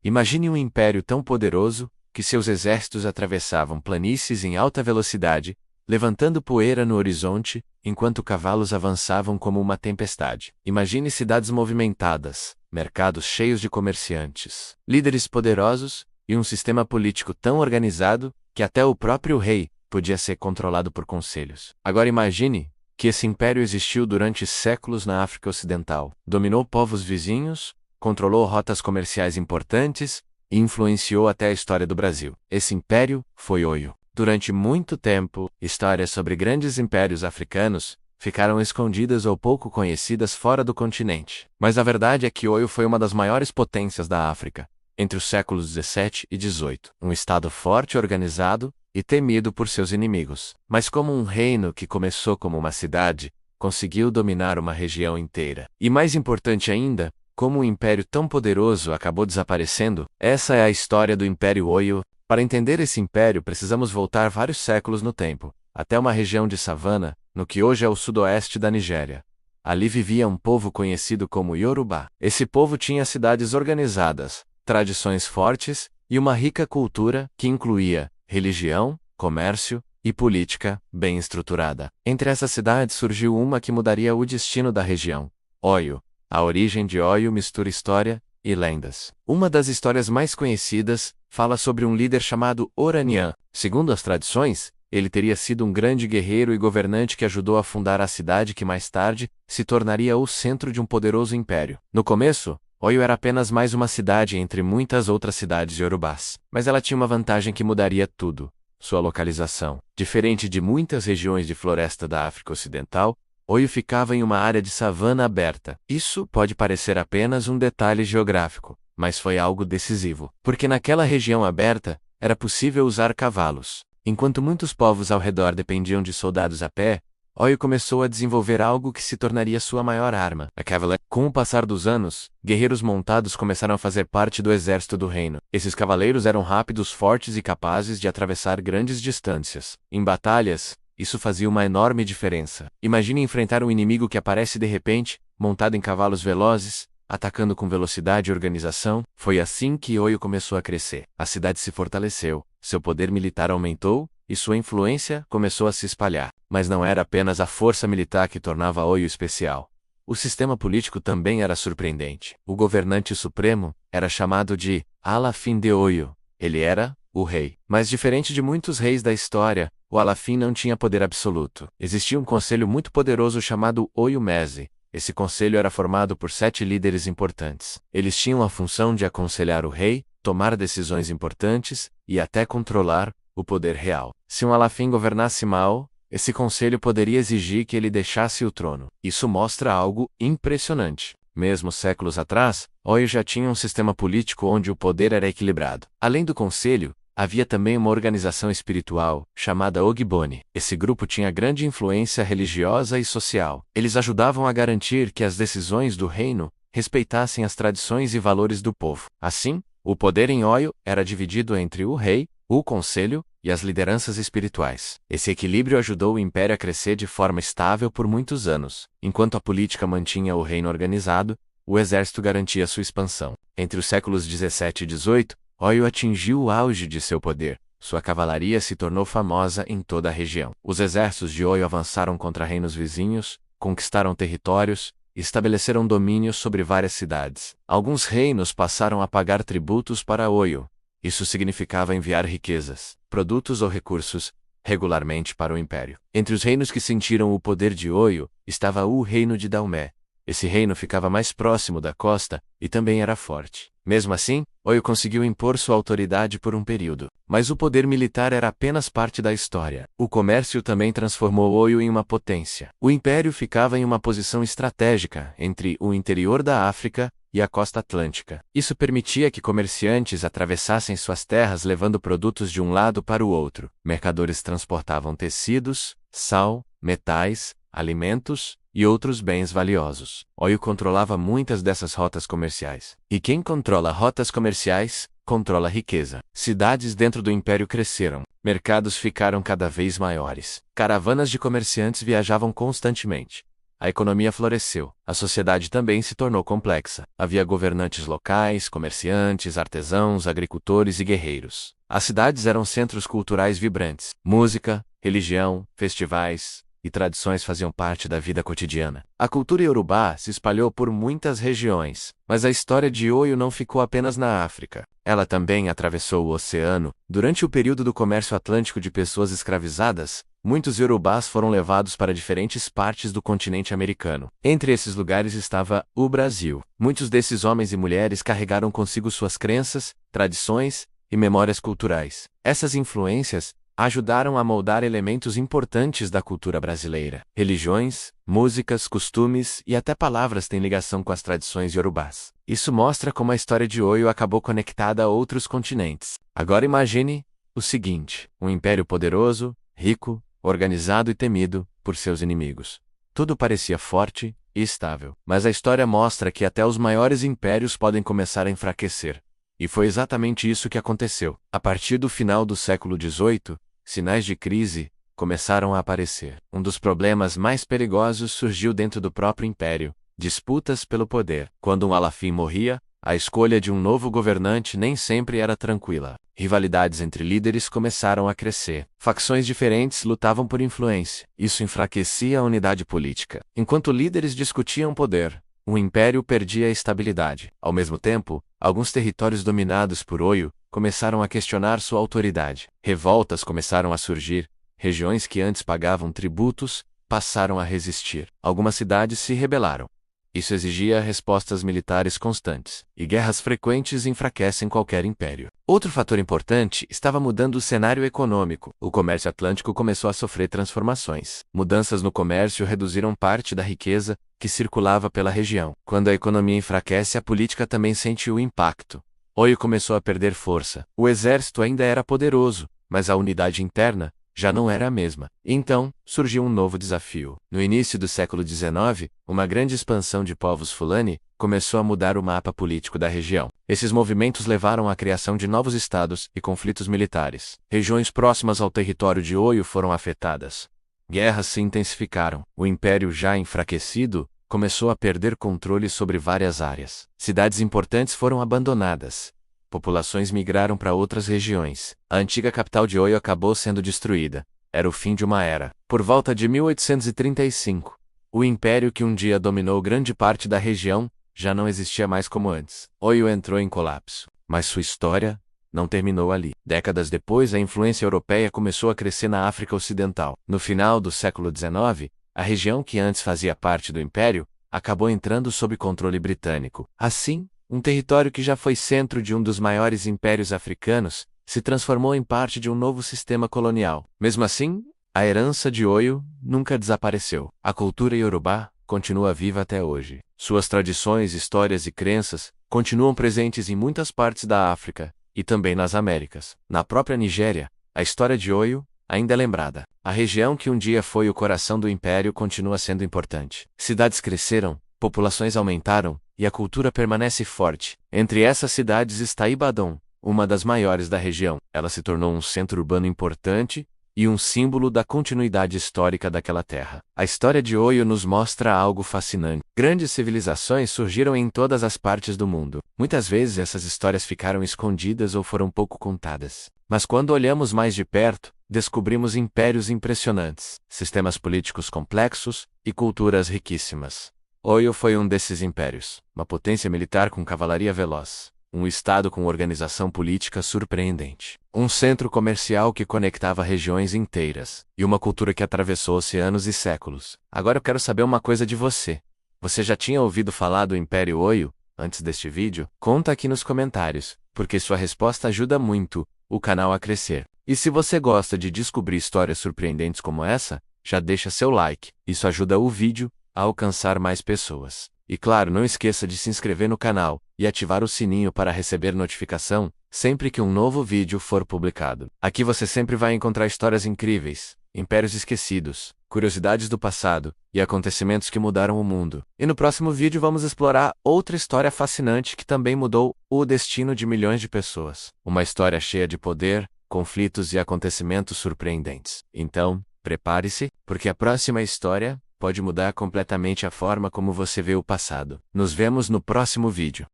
Imagine um império tão poderoso que seus exércitos atravessavam planícies em alta velocidade, levantando poeira no horizonte, enquanto cavalos avançavam como uma tempestade. Imagine cidades movimentadas, mercados cheios de comerciantes, líderes poderosos e um sistema político tão organizado que até o próprio rei podia ser controlado por conselhos. Agora imagine que esse império existiu durante séculos na África Ocidental, dominou povos vizinhos, controlou rotas comerciais importantes e influenciou até a história do Brasil. Esse império foi Oyo. Durante muito tempo, histórias sobre grandes impérios africanos ficaram escondidas ou pouco conhecidas fora do continente. Mas a verdade é que Oyo foi uma das maiores potências da África, entre os séculos 17 e 18. Um estado forte, organizado e temido por seus inimigos. Mas como um reino que começou como uma cidade, conseguiu dominar uma região inteira. E mais importante ainda, como um império tão poderoso acabou desaparecendo, essa é a história do Império Oyo. Para entender esse império, precisamos voltar vários séculos no tempo, até uma região de savana, no que hoje é o sudoeste da Nigéria. Ali vivia um povo conhecido como Yorubá. Esse povo tinha cidades organizadas, tradições fortes e uma rica cultura que incluía religião, comércio e política bem estruturada. Entre essas cidades surgiu uma que mudaria o destino da região: Oyo. A origem de Oyo mistura história e lendas. Uma das histórias mais conhecidas fala sobre um líder chamado Oranian. Segundo as tradições, ele teria sido um grande guerreiro e governante que ajudou a fundar a cidade que mais tarde se tornaria o centro de um poderoso império. No começo, Oyo era apenas mais uma cidade entre muitas outras cidades iorubás. Mas ela tinha uma vantagem que mudaria tudo: sua localização. Diferente de muitas regiões de floresta da África Ocidental, Oyo ficava em uma área de savana aberta. Isso pode parecer apenas um detalhe geográfico, mas foi algo decisivo, porque naquela região aberta era possível usar cavalos. Enquanto muitos povos ao redor dependiam de soldados a pé, Oyo começou a desenvolver algo que se tornaria sua maior arma: a cavalaria. Com o passar dos anos, guerreiros montados começaram a fazer parte do exército do reino. Esses cavaleiros eram rápidos, fortes e capazes de atravessar grandes distâncias. Em batalhas, isso fazia uma enorme diferença. Imagine enfrentar um inimigo que aparece de repente, montado em cavalos velozes, atacando com velocidade e organização. Foi assim que Oyo começou a crescer. A cidade se fortaleceu, seu poder militar aumentou e sua influência começou a se espalhar. Mas não era apenas a força militar que tornava Oyo especial. O sistema político também era surpreendente. O governante supremo era chamado de Alafin de Oyo. Ele era o rei. Mas diferente de muitos reis da história, o Alafin não tinha poder absoluto. Existia um conselho muito poderoso chamado Oyo Meze. Esse conselho era formado por 7 líderes importantes. Eles tinham a função de aconselhar o rei, tomar decisões importantes e até controlar o poder real. Se um Alafin governasse mal, esse conselho poderia exigir que ele deixasse o trono. Isso mostra algo impressionante. Mesmo séculos atrás, Oyo já tinha um sistema político onde o poder era equilibrado. Além do conselho, havia também uma organização espiritual, chamada Ogboni. Esse grupo tinha grande influência religiosa e social. Eles ajudavam a garantir que as decisões do reino respeitassem as tradições e valores do povo. Assim, o poder em Oyo era dividido entre o rei, o conselho e as lideranças espirituais. Esse equilíbrio ajudou o império a crescer de forma estável por muitos anos. Enquanto a política mantinha o reino organizado, o exército garantia sua expansão. Entre os séculos 17 e 18, Oyo atingiu o auge de seu poder. Sua cavalaria se tornou famosa em toda a região. Os exércitos de Oyo avançaram contra reinos vizinhos, conquistaram territórios e estabeleceram domínio sobre várias cidades. Alguns reinos passaram a pagar tributos para Oyo. Isso significava enviar riquezas, produtos ou recursos regularmente para o império. Entre os reinos que sentiram o poder de Oyo estava o reino de Daomé. Esse reino ficava mais próximo da costa e também era forte. Mesmo assim, Oyo conseguiu impor sua autoridade por um período. Mas o poder militar era apenas parte da história. O comércio também transformou Oyo em uma potência. O império ficava em uma posição estratégica entre o interior da África e a costa atlântica. Isso permitia que comerciantes atravessassem suas terras levando produtos de um lado para o outro. Mercadores transportavam tecidos, sal, metais, alimentos e outros bens valiosos. Oyo controlava muitas dessas rotas comerciais. E quem controla rotas comerciais, controla riqueza. Cidades dentro do império cresceram. Mercados ficaram cada vez maiores. Caravanas de comerciantes viajavam constantemente. a economia floresceu. A sociedade também se tornou complexa. Havia governantes locais, comerciantes, artesãos, agricultores e guerreiros. As cidades eram centros culturais vibrantes. Música, religião, festivais e tradições faziam parte da vida cotidiana. A cultura iorubá se espalhou por muitas regiões, mas a história de Oyo não ficou apenas na África. Ela também atravessou o oceano. Durante o período do comércio atlântico de pessoas escravizadas, muitos iorubás foram levados para diferentes partes do continente americano. Entre esses lugares estava o Brasil. Muitos desses homens e mulheres carregaram consigo suas crenças, tradições e memórias culturais. Essas influências ajudaram a moldar elementos importantes da cultura brasileira. Religiões, músicas, costumes e até palavras têm ligação com as tradições iorubás. Isso mostra como a história de Oyo acabou conectada a outros continentes. Agora imagine o seguinte: um império poderoso, rico, organizado e temido por seus inimigos. Tudo parecia forte e estável. Mas a história mostra que até os maiores impérios podem começar a enfraquecer. E foi exatamente isso que aconteceu. A partir do final do século XVIII, sinais de crise começaram a aparecer. Um dos problemas mais perigosos surgiu dentro do próprio império: disputas pelo poder. Quando um alafim morria, a escolha de um novo governante nem sempre era tranquila. Rivalidades entre líderes começaram a crescer. Facções diferentes lutavam por influência. Isso enfraquecia a unidade política. Enquanto líderes discutiam poder, o império perdia a estabilidade. Ao mesmo tempo, alguns territórios dominados por Oyo começaram a questionar sua autoridade. Revoltas começaram a surgir. Regiões que antes pagavam tributos passaram a resistir. Algumas cidades se rebelaram. Isso exigia respostas militares constantes, e guerras frequentes enfraquecem qualquer império. Outro fator importante estava mudando o cenário econômico. O comércio atlântico começou a sofrer transformações. Mudanças no comércio reduziram parte da riqueza que circulava pela região. Quando a economia enfraquece, a política também sente o impacto. Oyo começou a perder força. O exército ainda era poderoso, mas a unidade interna já não era a mesma. Então, surgiu um novo desafio. No início do século XIX, uma grande expansão de povos Fulani começou a mudar o mapa político da região. Esses movimentos levaram à criação de novos estados e conflitos militares. Regiões próximas ao território de Oyo foram afetadas. Guerras se intensificaram. O império, já enfraquecido, começou a perder controle sobre várias áreas. Cidades importantes foram abandonadas. Populações migraram para outras regiões. A antiga capital de Oyo acabou sendo destruída. Era o fim de uma era. Por volta de 1835, o império que um dia dominou grande parte da região já não existia mais como antes. Oyo entrou em colapso. Mas sua história não terminou ali. Décadas depois, a influência europeia começou a crescer na África Ocidental. No final do século XIX, a região que antes fazia parte do império acabou entrando sob controle britânico. Assim, um território que já foi centro de um dos maiores impérios africanos se transformou em parte de um novo sistema colonial. Mesmo assim, a herança de Oyo nunca desapareceu. A cultura iorubá continua viva até hoje. Suas tradições, histórias e crenças continuam presentes em muitas partes da África e também nas Américas. Na própria Nigéria, a história de Oyo ainda é lembrada. A região que um dia foi o coração do império continua sendo importante. Cidades cresceram, populações aumentaram, e a cultura permanece forte. Entre essas cidades está Ibadan, uma das maiores da região. Ela se tornou um centro urbano importante e um símbolo da continuidade histórica daquela terra. A história de Oyo nos mostra algo fascinante. Grandes civilizações surgiram em todas as partes do mundo. Muitas vezes essas histórias ficaram escondidas ou foram pouco contadas. Mas quando olhamos mais de perto, descobrimos impérios impressionantes, sistemas políticos complexos e culturas riquíssimas. Oyo foi um desses impérios, uma potência militar com cavalaria veloz, um estado com organização política surpreendente, um centro comercial que conectava regiões inteiras, e uma cultura que atravessou oceanos e séculos. Agora eu quero saber uma coisa de você. Você já tinha ouvido falar do Império Oyo antes deste vídeo? Conta aqui nos comentários, porque sua resposta ajuda muito o canal a crescer. E se você gosta de descobrir histórias surpreendentes como essa, já deixa seu like. Isso ajuda o vídeo a alcançar mais pessoas. E claro, não esqueça de se inscrever no canal e ativar o sininho para receber notificação sempre que um novo vídeo for publicado. Aqui você sempre vai encontrar histórias incríveis, impérios esquecidos, curiosidades do passado e acontecimentos que mudaram o mundo. E no próximo vídeo vamos explorar outra história fascinante que também mudou o destino de milhões de pessoas. Uma história cheia de poder, conflitos e acontecimentos surpreendentes. Então, prepare-se, porque a próxima história pode mudar completamente a forma como você vê o passado. Nos vemos no próximo vídeo.